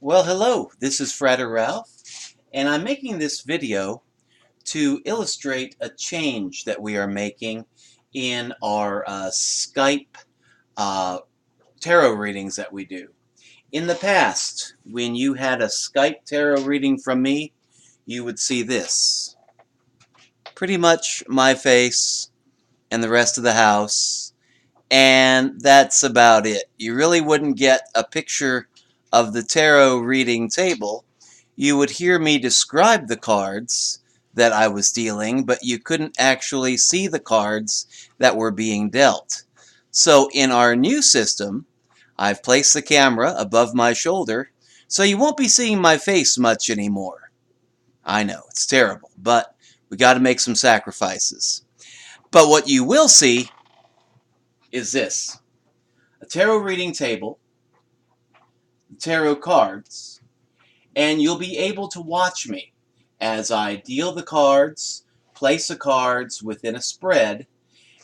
Well, hello, this is Frater Ralph, and I'm making this video to illustrate a change that we are making in our Skype uh, tarot readings that we do. In the past, when you had a Skype tarot reading from me, you would see this. Pretty much my face and the rest of the house, and that's about it. You really wouldn't get a picture of the tarot reading table. You would hear me describe the cards that I was dealing, but you couldn't actually see the cards that were being dealt. So in our new system, I've placed the camera above my shoulder, so you won't be seeing my face much anymore. I know, it's terrible, but we got to make some sacrifices. But what you will see is this: a tarot reading table, tarot cards, and you'll be able to watch me as I deal the cards, place the cards within a spread,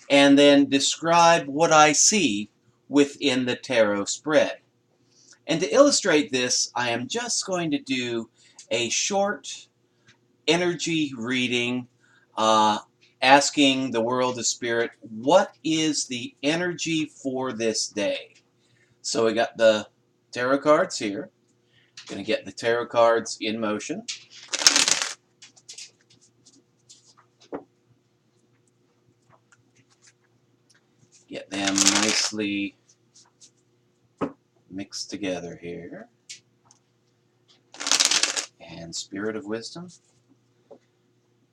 and then describe what I see within the tarot spread. And to illustrate this, I am just going to do a short energy reading, asking the world of spirit, what is the energy for this day? So we got the tarot cards here. Going to get the tarot cards in motion. Get them nicely mixed together here. And Spirit of Wisdom,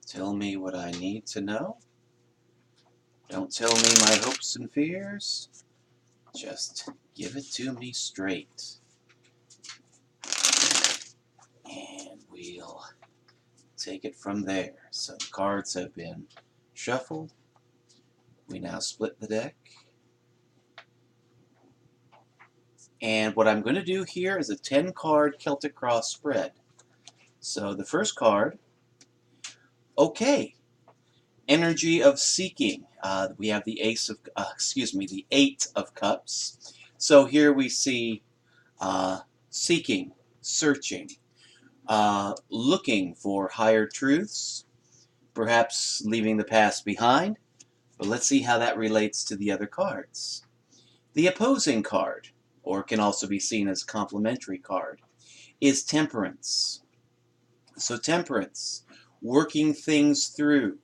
tell me what I need to know. Don't tell me my hopes and fears. Just give it to me straight. And we'll take it from there. So the cards have been shuffled. We now split the deck. And what I'm going to do here is a 10-card Celtic Cross spread. So the first card, okay, energy of seeking. We have the the 8 of Cups. So here we see seeking, searching, looking for higher truths, perhaps leaving the past behind. But let's see how that relates to the other cards. The opposing card, or can also be seen as a complementary card, is Temperance. So Temperance, working things through,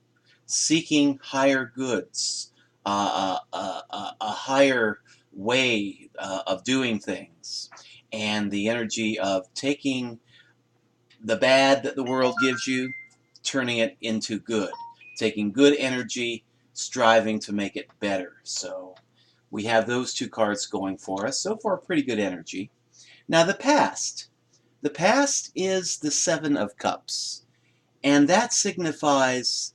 seeking higher goods, a higher way of doing things, and the energy of taking the bad that the world gives you, turning it into good, taking good energy, striving to make it better. So we have those two cards going for us. So far, pretty good energy. Now the past. The past is the 7 of Cups, and that signifies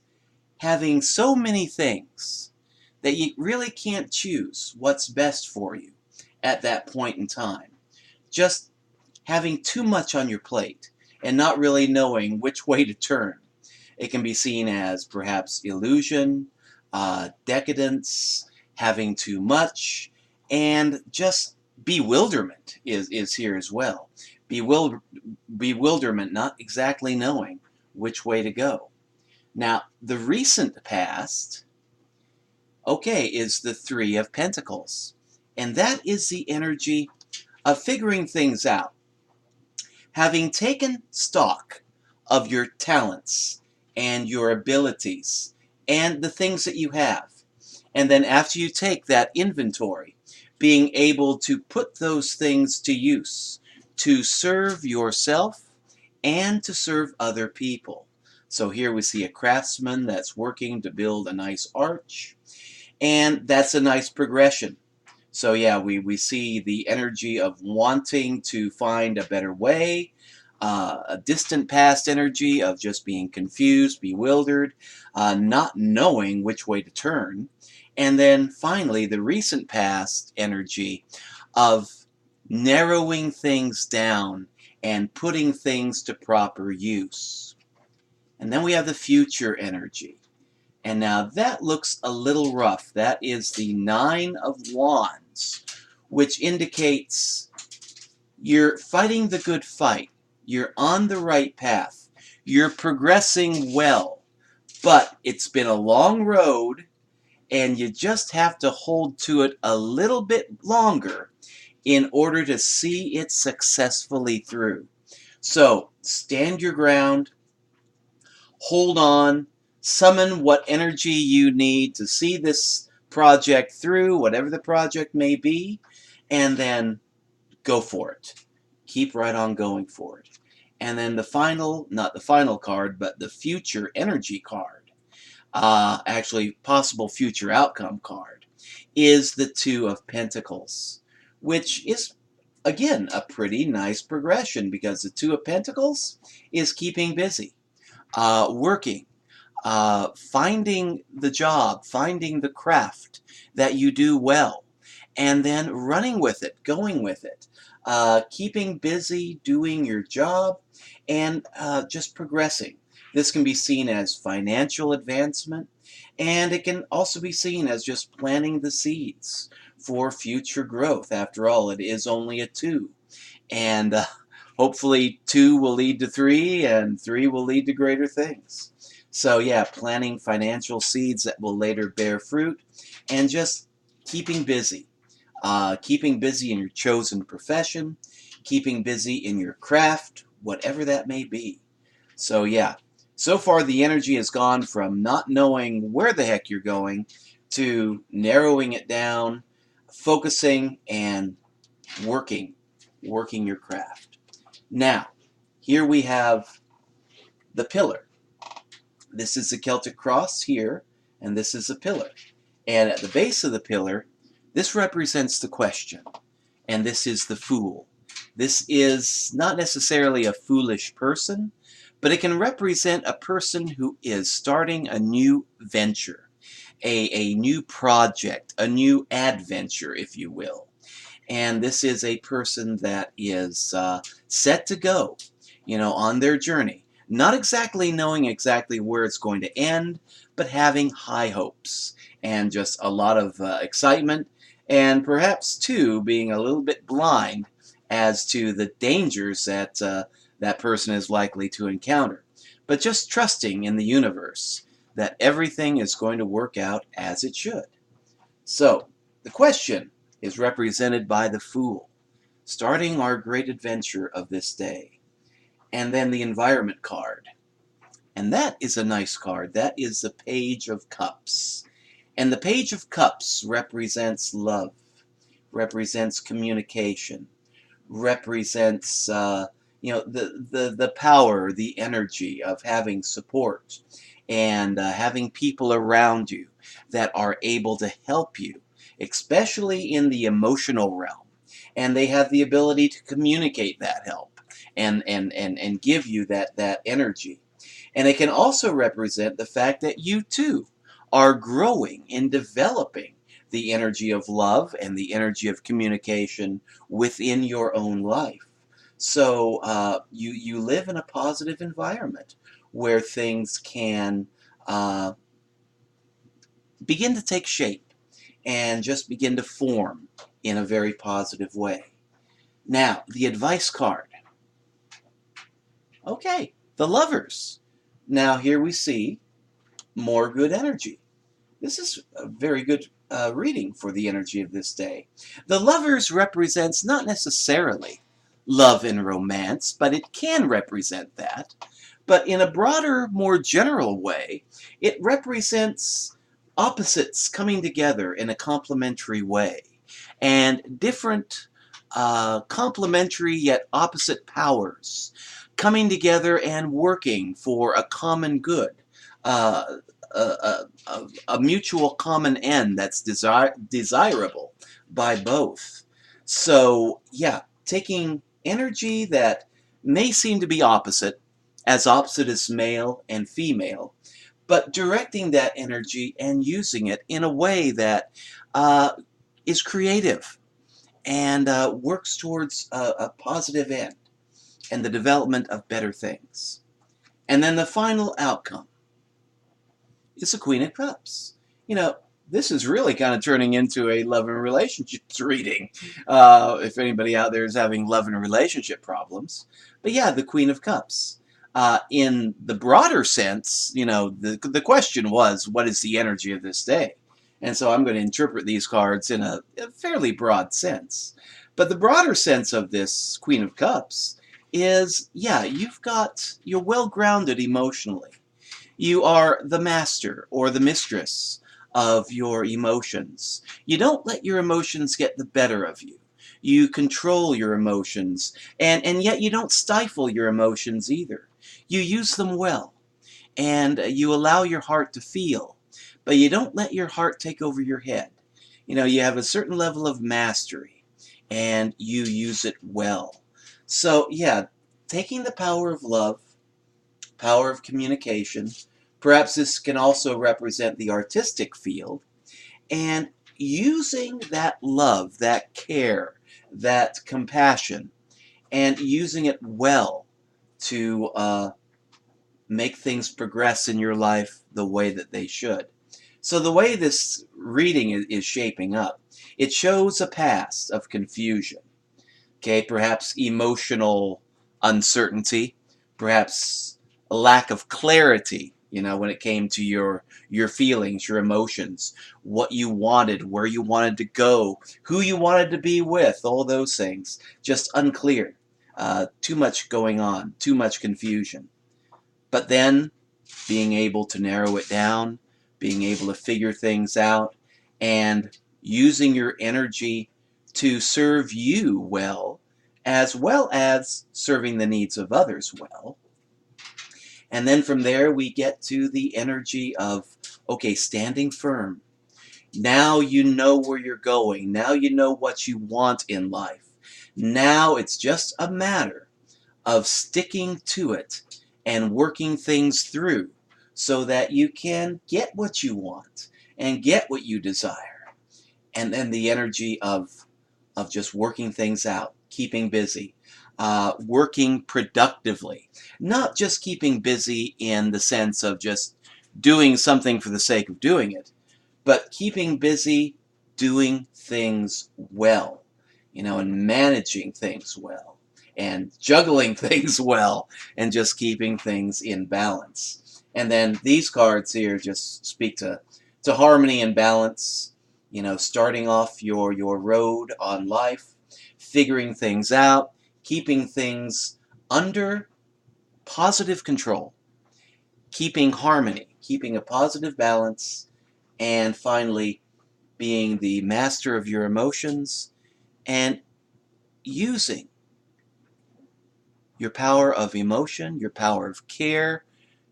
having so many things that you really can't choose what's best for you at that point in time. Just having too much on your plate and not really knowing which way to turn. It can be seen as perhaps illusion, decadence, having too much, and just bewilderment is here as well. Bewilderment, not exactly knowing which way to go. Now, the recent past, okay, is the 3 of Pentacles. And that is the energy of figuring things out. Having taken stock of your talents and your abilities and the things that you have. And then after you take that inventory, being able to put those things to use to serve yourself and to serve other people. So here we see a craftsman that's working to build a nice arch, and that's a nice progression. So yeah, we see the energy of wanting to find a better way, a distant past energy of just being confused, bewildered, not knowing which way to turn, and then finally the recent past energy of narrowing things down and putting things to proper use. And then we have the future energy. And now that looks a little rough. That is the 9 of Wands, which indicates You're fighting the good fight. You're on the right path. You're progressing well. But it's been a long road, and you just have to hold to it a little bit longer in order to see it successfully through. So stand your ground, hold on, summon what energy you need to see this project through, whatever the project may be, and then go for it. Keep right on going for it. And then the final, not the final card, but the future energy card, actually possible future outcome card, is the Two of Pentacles, which is, again, a pretty nice progression because the Two of Pentacles is keeping busy, working, finding the job, finding the craft that you do well, and then running with it, going with it, keeping busy, doing your job, and just progressing. This can be seen as financial advancement, and it can also be seen as just planting the seeds for future growth. After all, it is only a two, and hopefully two will lead to three, and three will lead to greater things. So yeah, planting financial seeds that will later bear fruit, and just keeping busy. Keeping busy in your chosen profession, keeping busy in your craft, whatever that may be. So yeah, so far the energy has gone from not knowing where the heck you're going to narrowing it down, focusing, and working your craft. Now, here we have the pillar. This is the Celtic cross here, and this is a pillar. And at the base of the pillar, this represents the question, and this is the fool. This is not necessarily a foolish person, but it can represent a person who is starting a new venture, a new project, a new adventure, if you will. And this is a person that is set to go, on their journey. Not exactly knowing exactly where it's going to end, but having high hopes and just a lot of excitement, and perhaps, too, being a little bit blind as to the dangers that that person is likely to encounter. But just trusting in the universe that everything is going to work out as it should. So, the question is represented by the Fool, starting our great adventure of this day. And then the Environment card. And that is a nice card. That is the Page of Cups. And the Page of Cups represents love, represents communication, represents the power, the energy of having support, and having people around you that are able to help you, especially in the emotional realm. And they have the ability to communicate that help and give you that energy. And it can also represent the fact that you too are growing and developing the energy of love and the energy of communication within your own life. So you live in a positive environment where things can begin to take shape and just begin to form in a very positive way. Now, the advice card. Okay, the Lovers. Now here we see more good energy. This is a very good reading for the energy of this day. The Lovers represents not necessarily love and romance, but it can represent that. But in a broader, more general way, it represents opposites coming together in a complementary way, and different complementary yet opposite powers coming together and working for a common good, uh, a mutual common end that's desirable by both. So, yeah, taking energy that may seem to be opposite as male and female, but directing that energy and using it in a way that is creative and works towards a positive end and the development of better things. And then the final outcome is the Queen of Cups. You know, this is really kind of turning into a love and relationships reading. If anybody out there is having love and relationship problems. But yeah, the Queen of Cups. In the broader sense, the question was, what is the energy of this day? And so I'm going to interpret these cards in a fairly broad sense. But the broader sense of this Queen of Cups is, yeah, you're well grounded emotionally. You are the master or the mistress of your emotions. You don't let your emotions get the better of you. You control your emotions, and yet you don't stifle your emotions either. You use them well, and you allow your heart to feel, but you don't let your heart take over your head. You have a certain level of mastery, and you use it well. So, yeah, taking the power of love, power of communication. Perhaps this can also represent the artistic field, and using that love, that care, that compassion, and using it well to make things progress in your life the way that they should. So the way this reading is shaping up, it shows a past of confusion. Okay, perhaps emotional uncertainty, perhaps a lack of clarity, when it came to your feelings, your emotions, what you wanted, where you wanted to go, who you wanted to be with, all those things, just unclear. Too much going on, too much confusion. But then being able to narrow it down, being able to figure things out, and using your energy to serve you well as serving the needs of others well. And then from there we get to the energy of, okay, standing firm. Now you know where you're going. Now you know what you want in life. Now it's just a matter of sticking to it and working things through so that you can get what you want and get what you desire. And then the energy of just working things out, keeping busy, working productively. Not just keeping busy in the sense of just doing something for the sake of doing it, but keeping busy doing things well, and managing things well, and juggling things well, and just keeping things in balance. And then these cards here just speak to harmony and balance, starting off your road on life, figuring things out, keeping things under positive control, keeping harmony, keeping a positive balance, and finally being the master of your emotions and using your power of emotion, your power of care,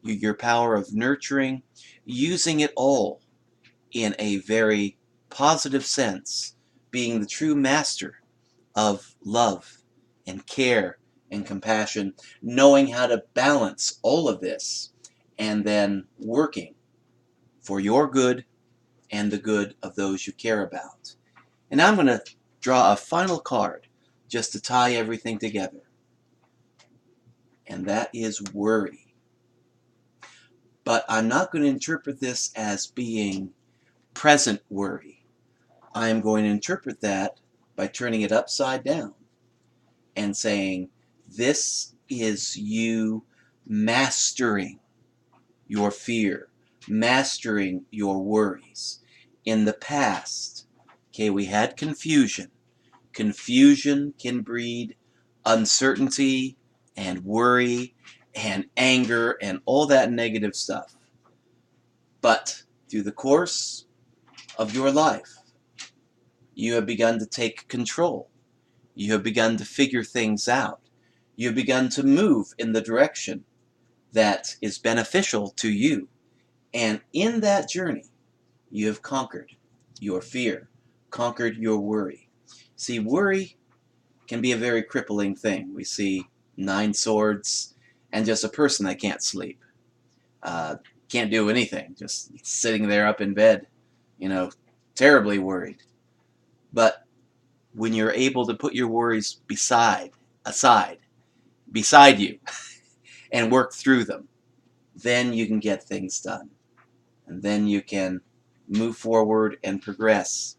your power of nurturing, using it all in a very positive sense, being the true master of love and care and compassion, knowing how to balance all of this, and then working for your good and the good of those you care about. And I'm going to draw a final card just to tie everything together. And that is worry. But I'm not going to interpret this as being present worry. I'm going to interpret that by turning it upside down and saying, this is you mastering your fear, mastering your worries. In the past, okay, we had confusion. Confusion can breed uncertainty and worry and anger and all that negative stuff. But through the course of your life, you have begun to take control. You have begun to figure things out. You have begun to move in the direction that is beneficial to you. And in that journey, you have conquered your fear, conquered your worry. See, worry can be a very crippling thing. We see 9 swords and just a person that can't sleep. Can't do anything, just sitting there up in bed, terribly worried. But when you're able to put your worries aside, beside you, and work through them, then you can get things done. And then you can move forward and progress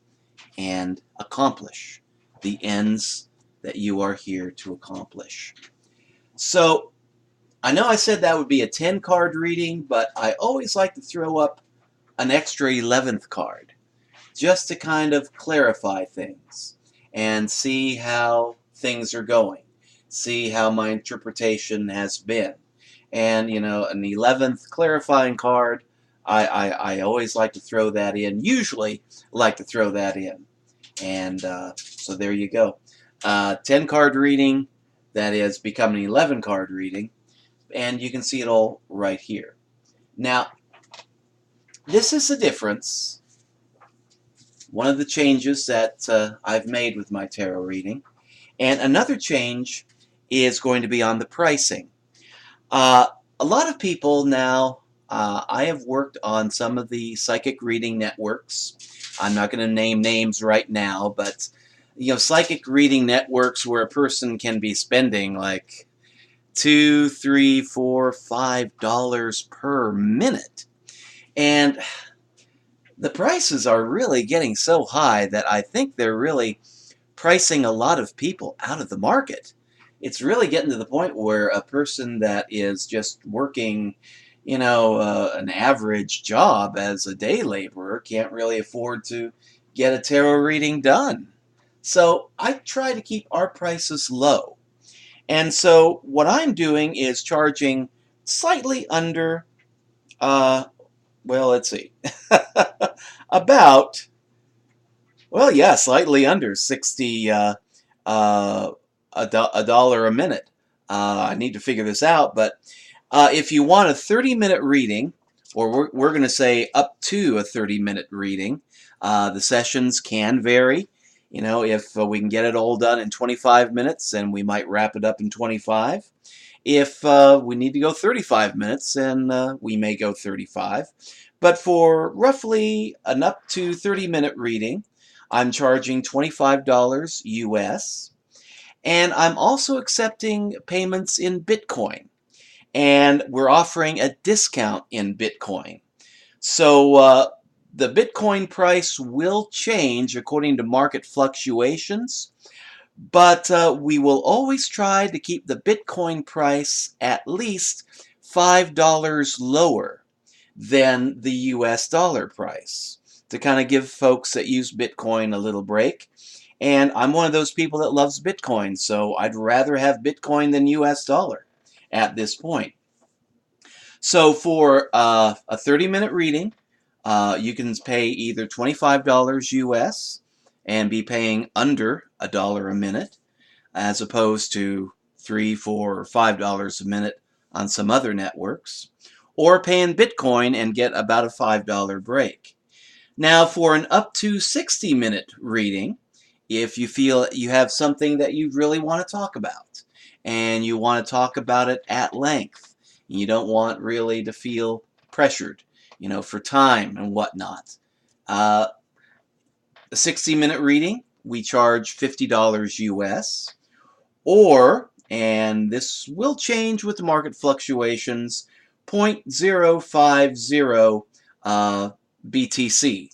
and accomplish the ends that you are here to accomplish. So I know I said that would be a 10 card reading, but I always like to throw up an extra 11th card just to kind of clarify things and see how things are going, see how my interpretation has been. And, you know, an 11th clarifying card, I always like to throw that in, usually like to throw that in. And so there you go. 10 card reading that is becoming an 11 card reading, and you can see it all right here. Now, this is the difference, one of the changes that I've made with my tarot reading. And another change is going to be on the pricing. A lot of people now, I have worked on some of the psychic reading networks. I'm not going to name names right now, but you know, psychic reading networks where a person can be spending like $2, $3, $4, $5 per minute. And the prices are really getting so high that I think they're really pricing a lot of people out of the market. It's really getting to the point where a person that is just working, you know, an average job as a day laborer can't really afford to get a tarot reading done. So I try to keep our prices low. And so what I'm doing is charging slightly under, well, let's see, about, well, yeah, slightly under 60 a dollar a minute. I need to figure this out, but if you want a 30-minute reading, or we're going to say up to a 30-minute reading, the sessions can vary. You know, if we can get it all done in 25 minutes, then we might wrap it up in 25. If we need to go 35 minutes, then we may go 35. But for roughly an up to 30-minute reading, I'm charging $25 US. And I'm also accepting payments in Bitcoin. And we're offering a discount in Bitcoin. So the Bitcoin price will change according to market fluctuations, but we will always try to keep the Bitcoin price at least $5 lower than the US dollar price to kind of give folks that use Bitcoin a little break. And I'm one of those people that loves Bitcoin, so I'd rather have Bitcoin than US dollar at this point. So for a 30-minute reading, you can pay either $25 US and be paying under $1 a minute, as opposed to $3, $4, or $5 a minute on some other networks, or pay in Bitcoin and get about a $5 break. Now, for an up to 60-minute reading, if you feel you have something that you really want to talk about, and you want to talk about it at length, you don't want really to feel pressured, you know, for time and whatnot. A 60-minute reading, we charge $50 US, or, and this will change with the market fluctuations, 0.050 BTC.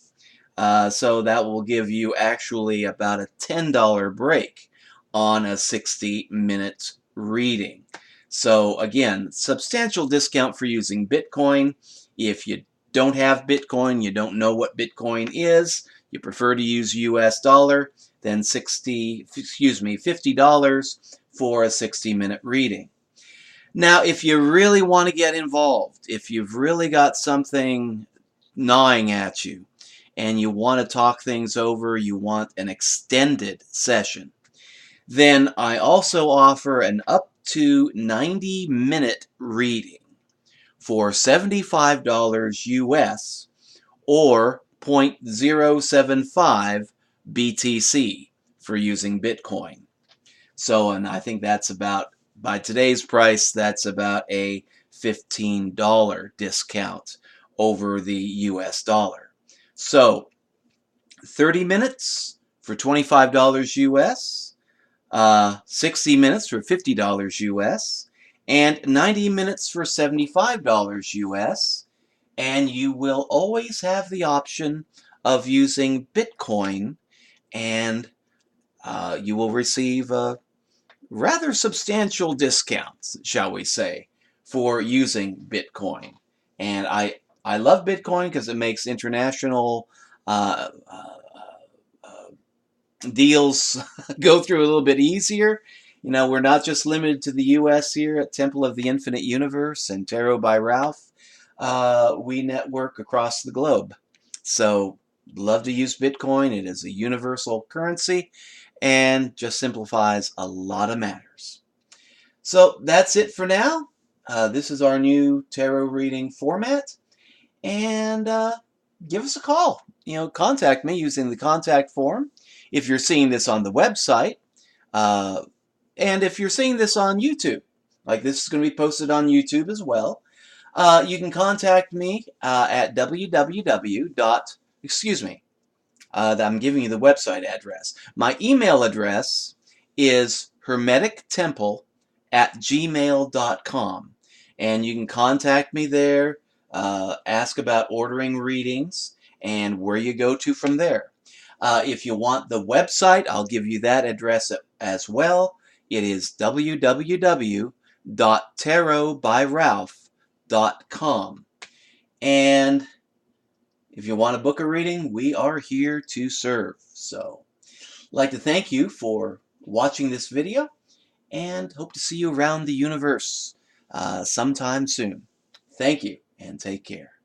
So that will give you actually about a $10 break on a 60-minute reading. So again, substantial discount for using Bitcoin. If you don't have Bitcoin, you don't know what Bitcoin is, you prefer to use US dollar, then $50 for a 60-minute reading. Now, if you really want to get involved, if you've really got something gnawing at you, and you want to talk things over, you want an extended session, then I also offer an up to 90-minute reading for $75 US, or 0.075 BTC for using Bitcoin. So, and I think that's about, by today's price, that's about a $15 discount over the US dollar. So, 30 minutes for $25 US, 60 minutes for $50 US, and 90 minutes for $75 US. and you will always have the option of using Bitcoin, and you will receive rather substantial discounts, shall we say, for using Bitcoin. And I love Bitcoin because it makes international deals go through a little bit easier. You know, we're not just limited to the U.S. here at Temple of the Infinite Universe and Tarot by Ralph. We network across the globe. So, love to use Bitcoin. It is a universal currency and just simplifies a lot of matters. So, that's it for now. This is our new tarot reading format. And give us a call. You know, contact me using the contact form if you're seeing this on the website. Uh, and if you're seeing this on YouTube, like this is going to be posted on YouTube as well, you can contact me at www. Excuse me, I'm giving you the website address. My email address is hermetictemple@gmail.com. And you can contact me there, ask about ordering readings, and where you go to from there. If you want the website, I'll give you that address as well. It is www.tarotbyralph.com. And if you want to book a reading, we are here to serve. So, I'd like to thank you for watching this video and hope to see you around the universe sometime soon. Thank you and take care.